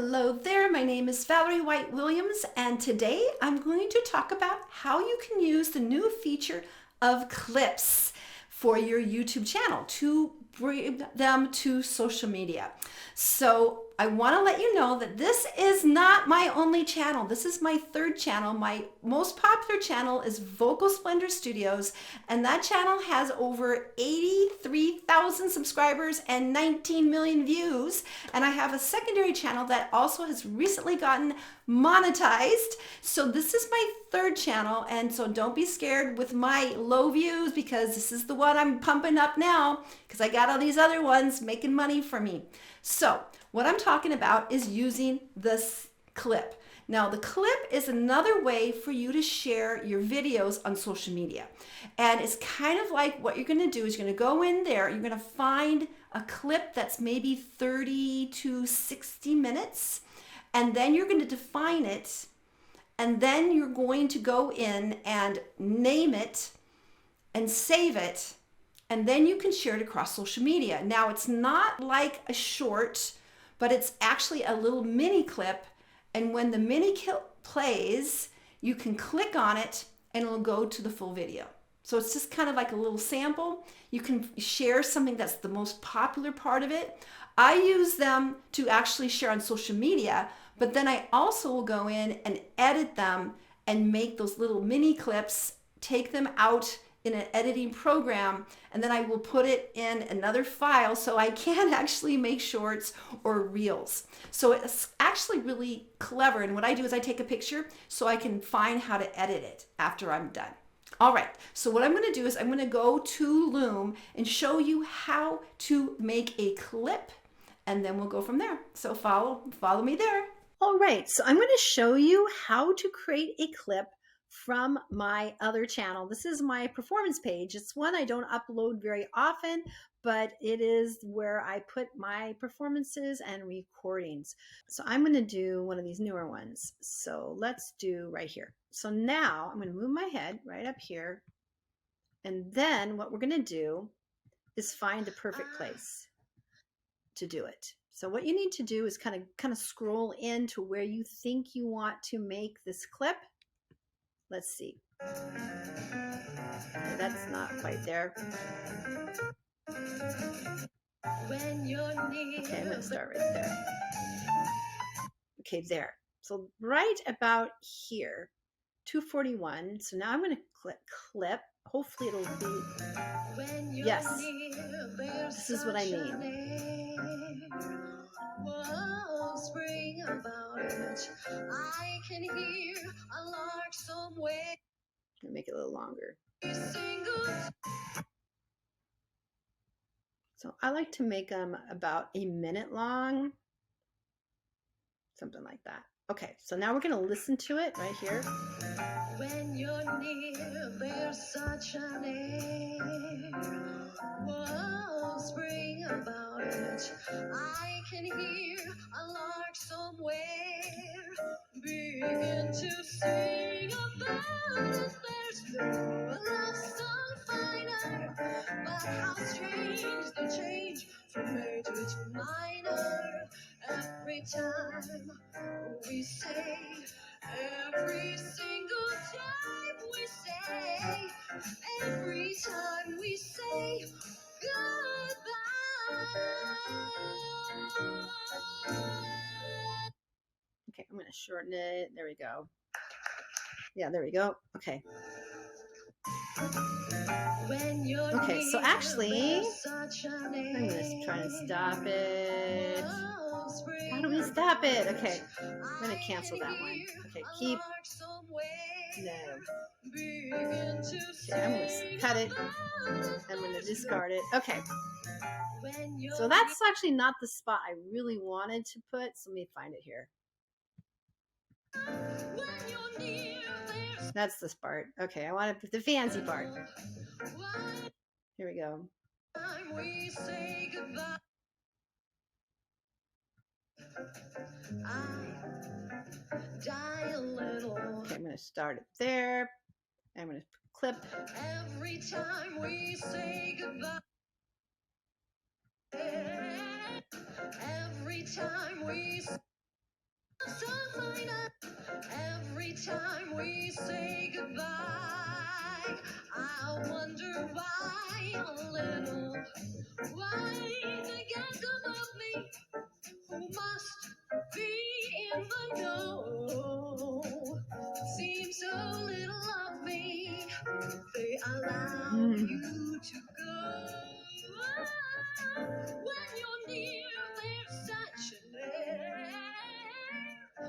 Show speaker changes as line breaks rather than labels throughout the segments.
Hello there, my name is Valerie White Williams, and today I'm going to talk about how you can use the new feature of clips for your YouTube channel to bring them to social media. So I want to let you know that this is not my only channel. This is my third channel. My most popular channel is Vocal Splendor Studios, and that channel has over 83,000 subscribers and 19 million views. And I have a secondary channel that also has recently gotten monetized. So this is my third channel, and so don't be scared with my low views, because this is the one I'm pumping up now because I got all these other ones making money for me. So what I'm talking about is using this clip. Now, the clip is another way for you to share your videos on social media. And it's kind of like, what you're going to do is you're going to go in there, you're going to find a clip that's maybe 30 to 60 minutes, and then you're going to define it, and then you're going to go in and name it and save it, and then you can share it across social media. Now, it's not like a short, but it's actually a little mini clip, and when the mini clip plays, you can click on it and it'll go to the full video. So it's just kind of like a little sample. You can share something that's the most popular part of it. I use them to actually share on social media, but then I also will go in and edit them and make those little mini clips, take them out in an editing program, and then I will put it in another file so I can actually make shorts or reels. So it's actually really clever, and what I do is I take a picture so I can find how to edit it after I'm done. All right, so what I'm going to do is I'm going to go to Loom and show you how to make a clip, and then we'll go from there. So follow me there. All right, so I'm going to show you how to create a clip from my other channel. This is my performance page. It's one I don't upload very often, but it is where I put my performances and recordings. So I'm going to do one of these newer ones. So let's do right here. So now I'm going to move my head right up here. And then what we're going to do is find the perfect place to do it. So what you need to do is kind of scroll into where you think you want to make this clip. Let's see. Okay, that's not quite there. Okay, I'm going to start right there. Okay, there. So right about here, 241. So now I'm going to click clip. Hopefully it'll be, yes, this is what I mean. Spring about it. I can hear a lark somewhere. Make it a little longer. So I like to make them about a minute long, something like that. Okay, so now we're going to listen to it right here. When you're near, there's such an air. Whoa, spring about it. I can hear a lark somewhere begin to sing about it. There's no love song finer, but how strange the change from major to minor. Every time we say, every single time we say, every time we say goodbye. Okay, I'm going to shorten it. There we go. Yeah, there we go. Okay. Okay, so actually, I'm going to try and stop it. How do we stop it? Okay, I'm going to cancel that one. Okay, keep. No. Okay, I'm going to cut it. I'm going to discard it. Okay. So that's actually not the spot I really wanted to put. So let me find it here. That's this part. Okay, I want to put the fancy part. Here we go. Okay, I'm going to start it there. I'm going to clip. Every time we say goodbye. Every time we
a little. Why the guys above me who must be in the know seem so little of me? They allow you to go. When you're near, there's such an air, a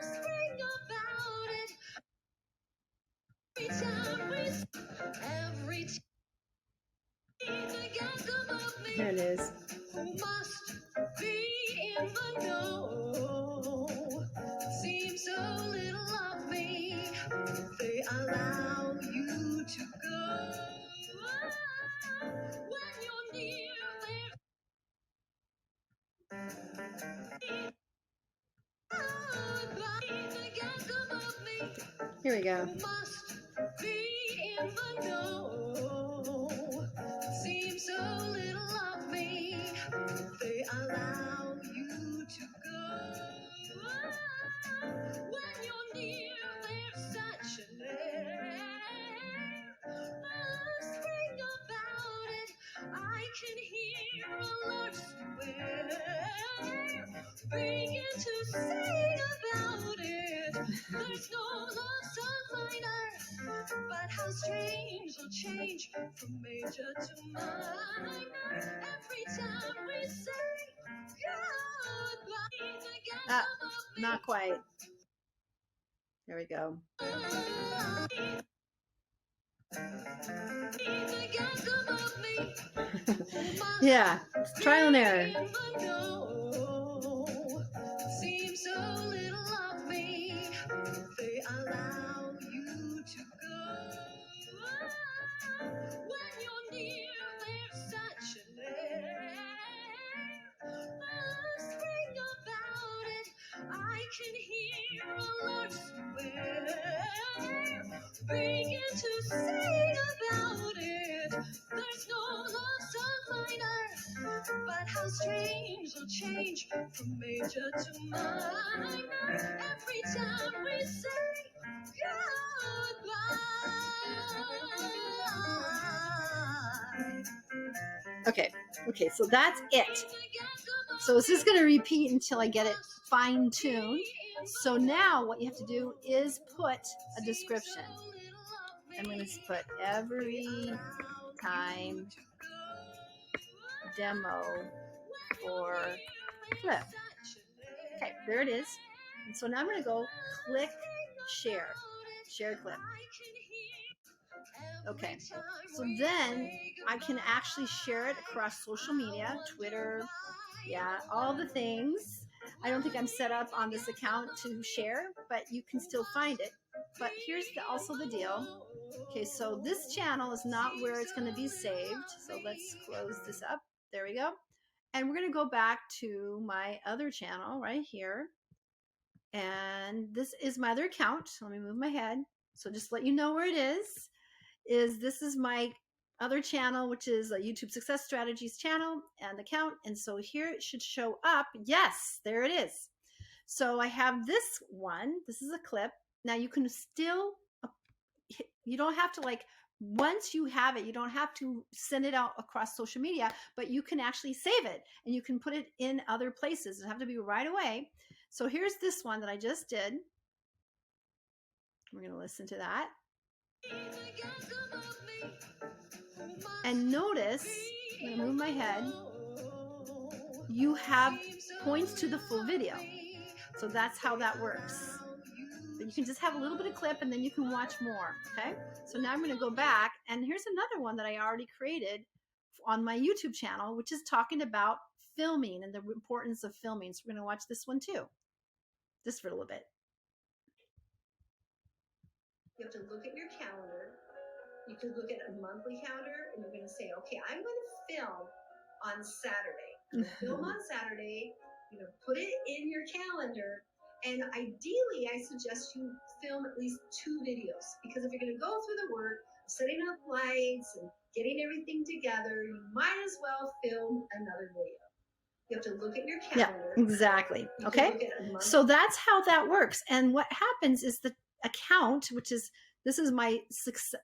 spring about it. Every time the guys above me,
There it is.
who must be in the know, seem so little of me. They allow you to go. When you're near, the guys above me,
Here we go.
who must be in the know, seem so little of me. They allow you to go. When you're near, there's such an air, a spring about it. I can hear a lark square begin to sing about it. There's no love song minor, but how strange will change from major to minor every time we say goodbye.
Not quite. There we go. Yeah, it's trial and error.
Seems so little of me. They allow you to go. When you're near, there's such an air, a spring about it. I can hear a lark square begin to sing about it. There's no love song minor, but how strange will change from major to minor every time we say goodbye.
Okay, so that's it. So this is going to repeat until I get it fine-tuned. So now what you have to do is put a description. I'm going to put every time demo for clip. Okay, there it is. And so now I'm going to go click share clip. Okay, so then I can actually share it across social media, Twitter, yeah, all the things. I don't think I'm set up on this account to share, but you can still find it. But here's also the deal. Okay, so this channel is not where it's going to be saved. So let's close this up. There we go. And we're going to go back to my other channel right here. And this is my other account. Let me move my head. So just let you know where it is this is my other channel, which is a YouTube Success Strategies channel and account. And so here it should show up. Yes, there it is. So I have this one. This is a clip. Now you can still, you don't have to once you have it, you don't have to send it out across social media, but you can actually save it and you can put it in other places. It doesn't have to be right away. So here's this one that I just did. We're going to listen to that. And notice, I'm going to move my head, you have points to the full video. So that's how that works. But you can just have a little bit of clip and then you can watch more, okay? So now I'm going to go back, and here's another one that I already created on my YouTube channel, which is talking about filming and the importance of filming. So we're going to watch this one too, just for a little bit. You have to look at your calendar. You can look at a monthly calendar and you're going to say, okay, I'm going to film on Saturday. I'm going to film on Saturday. You know, put it in your calendar. And ideally, I suggest you film at least 2 videos, because if you're going to go through the work of setting up lights and getting everything together, you might as well film another video. You have to look at your calendar. Yeah, exactly. Okay. So that's how that works. And what happens is the account, which is this is my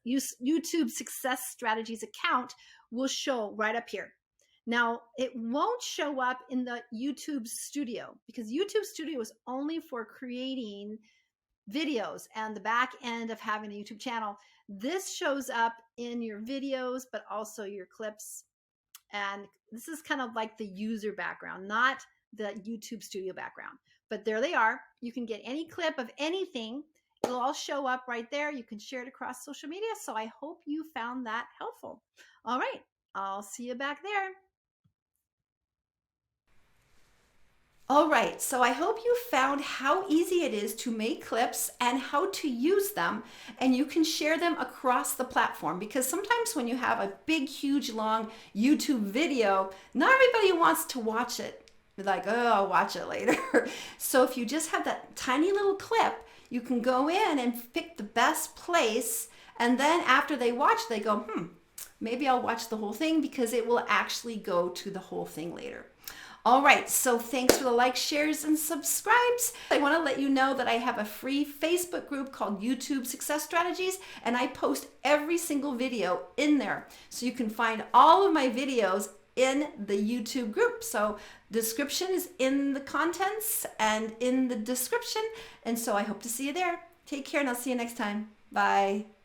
YouTube Success Strategies account, will show right up here. Now, it won't show up in the YouTube Studio because YouTube Studio is only for creating videos and the back end of having a YouTube channel. This shows up in your videos, but also your clips. And this is kind of like the user background, not the YouTube Studio background. But there they are. You can get any clip of anything. It'll all show up right there. You can share it across social media. So I hope you found that helpful. All right. I'll see you back there. All right, so I hope you found how easy it is to make clips and how to use them, and you can share them across the platform, because sometimes when you have a big, huge, long YouTube video, not everybody wants to watch it. They're like, oh, I'll watch it later. So if you just have that tiny little clip, you can go in and pick the best place, and then after they watch, they go, maybe I'll watch the whole thing, because it will actually go to the whole thing later. All right, so thanks for the likes, shares, and subscribes. I want to let you know that I have a free Facebook group called YouTube Success Strategies, and I post every single video in there. So you can find all of my videos in the YouTube group. So description is in the contents and in the description. And so I hope to see you there. Take care, and I'll see you next time. Bye.